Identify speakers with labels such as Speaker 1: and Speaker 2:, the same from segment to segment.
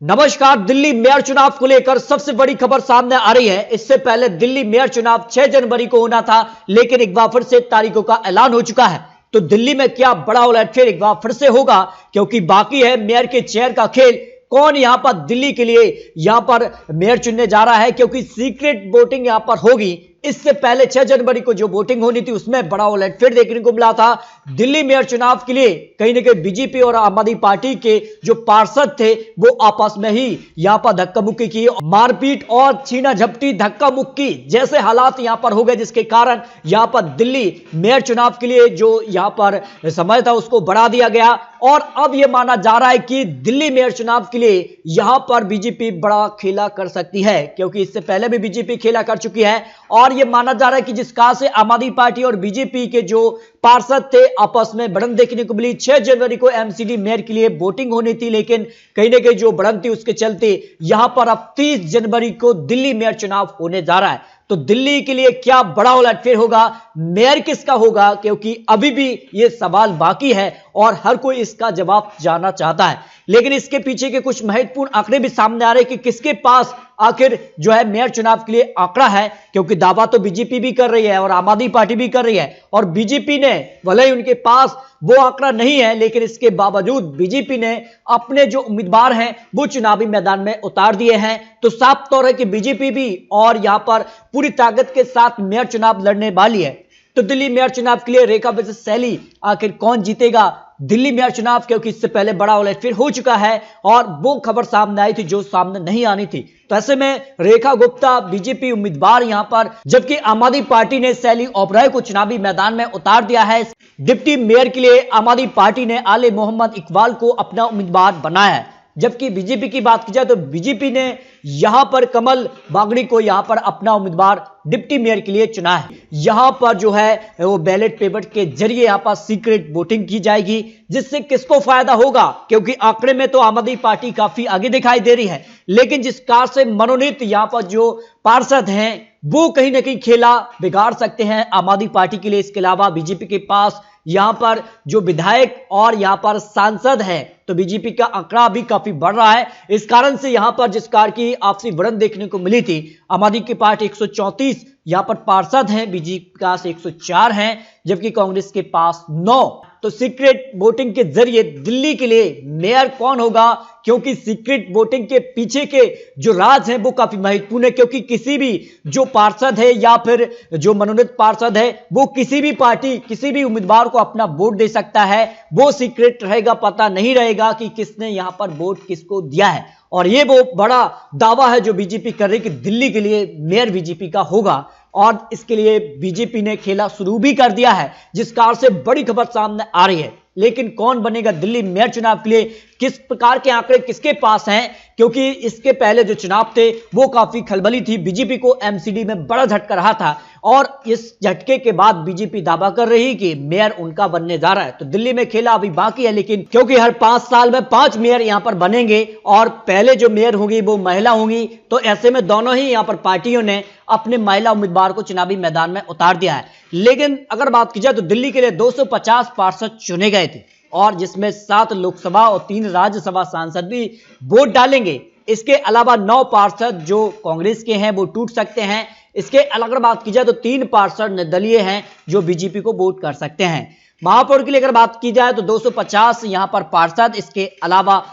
Speaker 1: नमस्कार। दिल्ली मेयर चुनाव को लेकर सबसे बड़ी खबर सामने आ रही है। इससे पहले दिल्ली मेयर चुनाव 6 जनवरी को होना था, लेकिन एक बार फिर से तारीखों का ऐलान हो चुका है। तो दिल्ली में क्या बड़ा उलटफेर एक बार फिर से होगा, क्योंकि बाकी है मेयर के चेयर का खेल। कौन यहां पर दिल्ली के लिए यहां पर मेयर चुनने जा रहा है, क्योंकि सीक्रेट वोटिंग यहां पर होगी। इससे पहले 6 जनवरी को जो वोटिंग होनी थी उसमें बड़ा उलटफेर देखने को मिला था। दिल्ली मेयर चुनाव के लिए कहीं ना कहीं बीजेपी और आम आदमी पार्टी के जो पार्षद थे वो आपस में ही यहां पर धक्का मुक्की की, मारपीट और छीना झपटी, धक्का मुक्की जैसे हालात यहां पर हो गए, जिसके कारण यहां पर दिल्ली मेयर चुनाव के लिए जो यहां पर समय था उसको बढ़ा दिया गया। और अब यह माना जा रहा है कि दिल्ली मेयर चुनाव के लिए यहां पर बीजेपी बड़ा खेला कर सकती है, क्योंकि इससे पहले भी बीजेपी खेला कर चुकी है। और यह माना जा रहा है कि जिस कहां से आम आदमी पार्टी और बीजेपी के जो पार्षद थे आपस में बढ़त देखने को मिली। 6 जनवरी को एमसीडी मेयर के लिए वोटिंग होनी थी, लेकिन कहीं ना कहीं जो बढ़त थी उसके चलते यहां पर अब 30 जनवरी को दिल्ली मेयर चुनाव होने जा रहा है। तो दिल्ली के लिए क्या बड़ा उलटफेर होगा, मेयर किसका होगा, क्योंकि अभी भी यह सवाल बाकी है और हर कोई इसका जवाब जानना चाहता है। लेकिन इसके पीछे के कुछ महत्वपूर्ण आंकड़े भी सामने आ रहे हैं कि किसके पास आखिर जो है मेयर चुनाव के लिए आंकड़ा है, क्योंकि दावा तो बीजेपी भी कर रही है और आम आदमी पार्टी भी कर रही है। और बीजेपी ने भले ही उनके पास वो आंकड़ा नहीं है, लेकिन इसके बावजूद बीजेपी ने अपने जो उम्मीदवार हैं वो चुनावी मैदान में उतार दिए हैं। तो साफ तौर है कि बीजेपी भी और यहां पर पूरी ताकत के साथ मेयर चुनाव लड़ने वाली है। तो दिल्ली मेयर चुनाव के लिए रेखा वर्सेस शैली, आखिर कौन जीतेगा दिल्ली मेयर चुनाव, क्योंकि इससे पहले बड़ा उलटफेर हो चुका है और वो खबर सामने आई थी जो सामने नहीं आनी थी। तो ऐसे में रेखा गुप्ता बीजेपी उम्मीदवार यहां पर, जबकि आम आदमी पार्टी ने शैली ओबराय को चुनावी मैदान में उतार दिया है। डिप्टी मेयर के लिए आम आदमी पार्टी ने आले मोहम्मद इकबाल को अपना उम्मीदवार बनाया है। जबकि बीजेपी की बात की जाए तो बीजेपी ने यहां पर कमल बागड़ी को यहां पर अपना उम्मीदवार डिप्टी मेयर के लिए चुना है। यहां पर जो है वो बैलेट पेपर के जरिए यहां पर सीक्रेट वोटिंग की जाएगी, जिससे किसको फायदा होगा, क्योंकि आंकड़े में तो आम आदमी पार्टी काफी आगे दिखाई दे रही है, लेकिन जिस कार से मनोनीत यहां पर जो पार्षद हैं वो कहीं ना कहीं खेला बिगाड़ सकते हैं आम आदमी पार्टी के लिए। इसके अलावा बीजेपी के पास यहां पर जो विधायक और यहां पर सांसद हैं, तो बीजेपी का आंकड़ा भी काफी बढ़ रहा है। इस कारण से यहां पर जिस कार की आपसी बढ़त देखने को मिली थी, आम आदमी की पार्टी 134 यहां पर पार्षद हैं, बीजेपी के पास 104 हैं, जबकि कांग्रेस के पास 9। तो सीक्रेट वोटिंग के जरिए दिल्ली के लिए मेयर कौन होगा, क्योंकि सीक्रेट वोटिंग के पीछे के जो राज हैं वो काफी महत्वपूर्ण है, क्योंकि किसी भी जो पार्षद है या फिर जो मनोनीत पार्षद है वो किसी भी पार्टी किसी भी उम्मीदवार को अपना वोट दे सकता है। वो सीक्रेट रहेगा, पता नहीं रहेगा कि किसने यहां पर वोट किसको दिया है। और ये वो बड़ा दावा है जो बीजेपी कर रही है कि दिल्ली के लिए मेयर बीजेपी का होगा, और इसके लिए बीजेपी ने खेला शुरू भी कर दिया है, जिस कारण से बड़ी खबर सामने आ रही है। लेकिन कौन बनेगा दिल्ली मेयर चुनाव के लिए, किस प्रकार के आंकड़े किसके पास हैं, क्योंकि इसके पहले जो चुनाव थे वो काफी खलबली थी, बीजेपी को एमसीडी में बड़ा झटका रहा था, और इस झटके के बाद बीजेपी दावा कर रही कि मेयर उनका बनने जा रहा है। तो दिल्ली में खेला अभी बाकी है, लेकिन क्योंकि हर 5 साल में 5 मेयर यहां पर बनेंगे और पहले जो मेयर होंगी वो महिला होंगी, तो ऐसे में दोनों ही यहां पर पार्टियों ने अपने महिला उम्मीदवार को चुनावी मैदान में उतार दिया है। लेकिन अगर बात की जाए तो दिल्ली के लिए 250 पार्षद चुने गए थे, और जिसमें 7 लोकसभा और 3 राज्यसभा सांसद भी वोट डालेंगे। इसके अलावा 9 पार्षद जो कांग्रेस के हैं वो टूट सकते हैं। इसके अगर बात की जाए तो 3 पार्षद निर्दलीय हैं जो बीजेपी को वोट कर सकते हैं। महापौर के लिए अगर बात की जाए तो 250 यहां पर पार्षद, इसके अलावा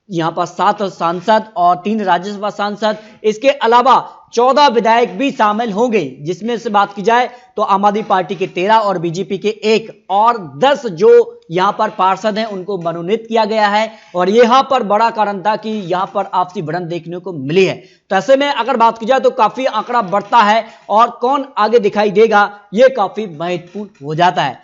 Speaker 1: यहां पर 7 सांसद और 3 राज्यसभा सांसद, इसके अलावा 14 विधायक भी शामिल होंगे, जिसमें से बात की जाए तो आम आदमी पार्टी के 13 और बीजेपी के 1 और 10 जो यहां पर पार्षद हैं उनको मनोनीत किया गया है। और यहां पर बड़ा कारण था कि यहां पर आपसी बढ़त देखने को मिली है। तो ऐसे में अगर बात की जाए तो काफी आंकड़ा बढ़ता है, और कौन आगे दिखाई देगा ये काफी महत्वपूर्ण हो जाता है।